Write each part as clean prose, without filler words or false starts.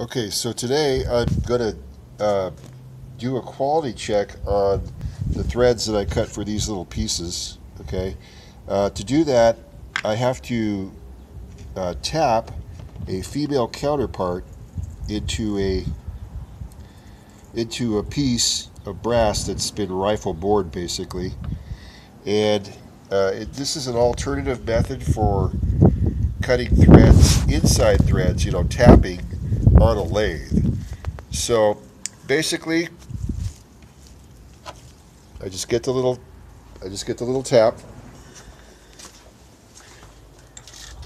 Okay, so today I'm going to do a quality check on the threads that I cut for these little pieces. Okay, to do that, I have to tap a female counterpart into a piece of brass that's been rifle bored, basically. And this is an alternative method for cutting threads, inside threads, tapping on a lathe. So basically, I just get the little tap,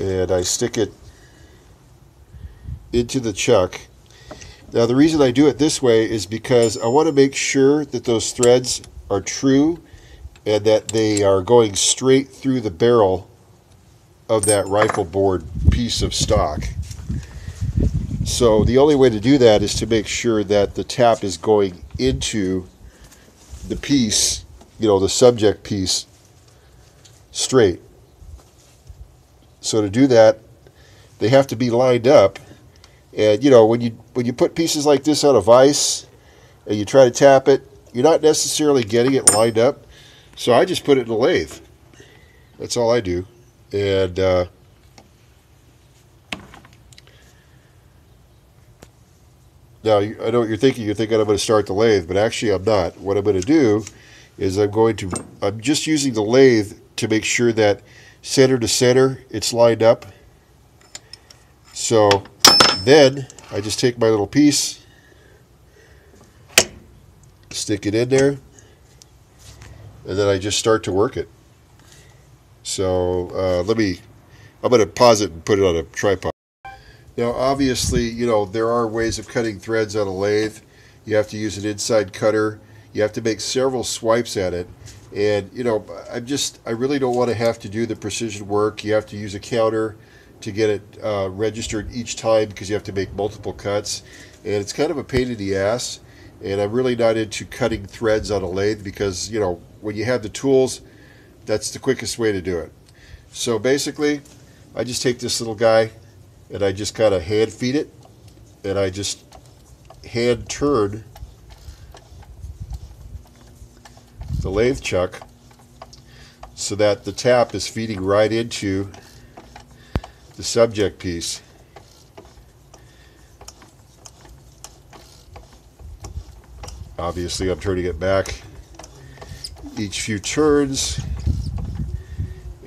and I stick it into the chuck. Now the reason I do it this way is because I want to make sure that those threads are true and that they are going straight through the barrel of that rifle bored piece of stock. So the only way to do that is to make sure that the tap is going into the piece, the subject piece, straight. So to do that, they have to be lined up. And when you put pieces like this on a vise and you try to tap it, you're not necessarily getting it lined up. So I just put it in a lathe. That's all I do. And now, I know what you're thinking. You're thinking I'm going to start the lathe, but actually I'm not. What I'm going to do is I'm just using the lathe to make sure that center to center it's lined up. So then I just take my little piece, stick it in there, and then I just start to work it. So I'm going to pause it and put it on a tripod. Now, obviously, there are ways of cutting threads on a lathe. You have to use an inside cutter. You have to make several swipes at it. And, I really don't want to have to do the precision work. You have to use a counter to get it registered each time because you have to make multiple cuts. And it's kind of a pain in the ass. And I'm really not into cutting threads on a lathe because, when you have the tools, that's the quickest way to do it. So basically, I just take this little guy, and I just kind of hand feed it, and I just hand turn the lathe chuck so that the tap is feeding right into the subject piece. Obviously, I'm turning it back each few turns,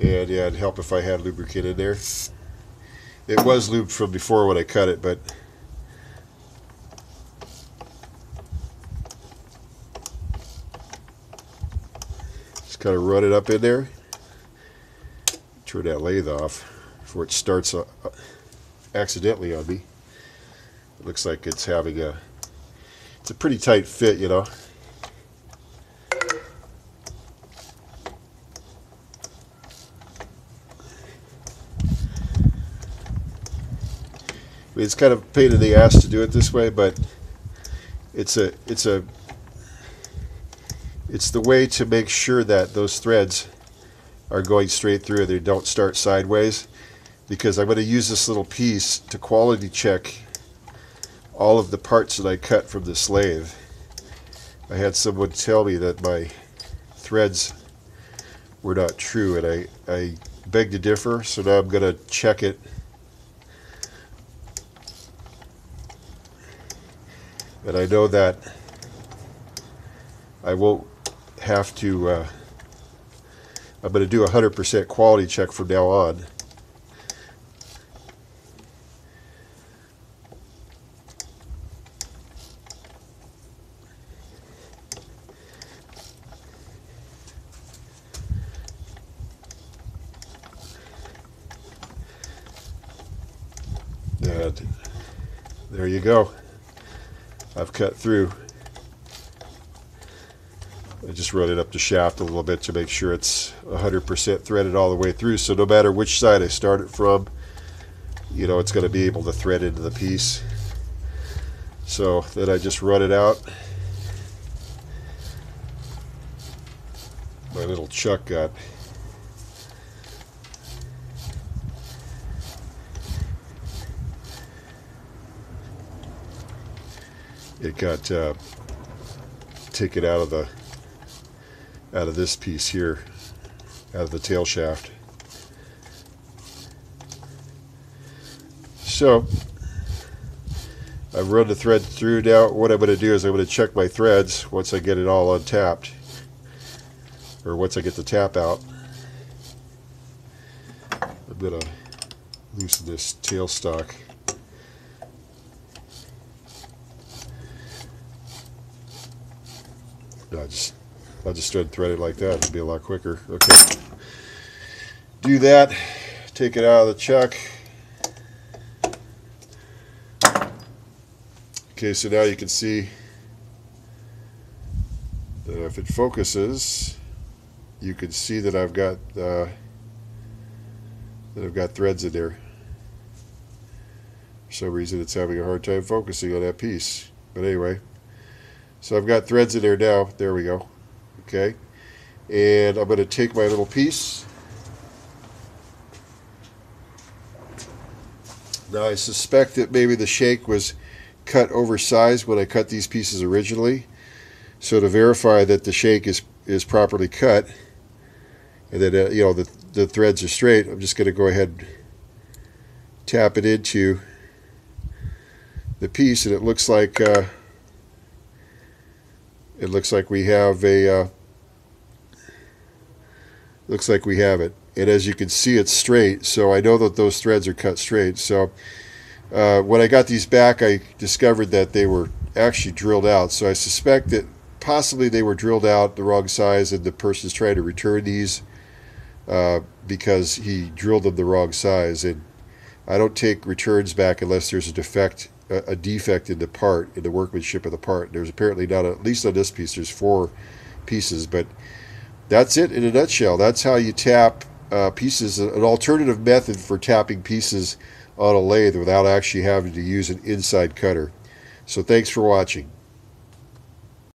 and yeah, it'd help if I had lubricant in there. It was lubed from before when I cut it, but just kind of run it up in there. Turn that lathe off before it starts accidentally on me. It looks like it's it's a pretty tight fit, It's kind of a pain in the ass to do it this way, but it's the way to make sure that those threads are going straight through. They don't start sideways, because I'm going to use this little piece to quality check all of the parts that I cut from this lathe. I had someone tell me that my threads were not true, and I beg to differ, so now I'm going to check it. And I know that I won't have to, I'm going to do a 100% quality check from now on. And there you go. I've cut through. I just run it up the shaft a little bit to make sure it's 100% threaded all the way through, so no matter which side I start it from, it's going to be able to thread into the piece. So then I just run it out. My little chuck got it got taken out of this piece here, out of the tail shaft. So I've run the thread through. Now what I'm going to do is I'm going to check my threads once I get it all untapped, or once I get the tap out. I'm going to loosen this tailstock. I'll just try to thread it like that. It'll be a lot quicker. Okay. Do that. Take it out of the chuck. Okay, so now you can see if it focuses, you can see that I've got threads in there. For some reason, it's having a hard time focusing on that piece. But anyway, so I've got threads in there now. There we go. Okay, and I'm going to take my little piece. Now I suspect that maybe the shank was cut oversized when I cut these pieces originally. So to verify that the shank is properly cut and that the threads are straight, I'm just going to go ahead and tap it into the piece, and it looks like we have a looks like we have it. And as you can see, it's straight, so I know that those threads are cut straight. So when I got these back, I discovered that they were actually drilled out. So I suspect that possibly they were drilled out the wrong size, and the person's trying to return these because he drilled them the wrong size. And I don't take returns back unless there's a defect in the part, in the workmanship of the part. There's apparently not, at least on this piece, there's 4 pieces. But that's it in a nutshell. That's how you tap pieces, an alternative method for tapping pieces on a lathe without actually having to use an inside cutter. So thanks for watching.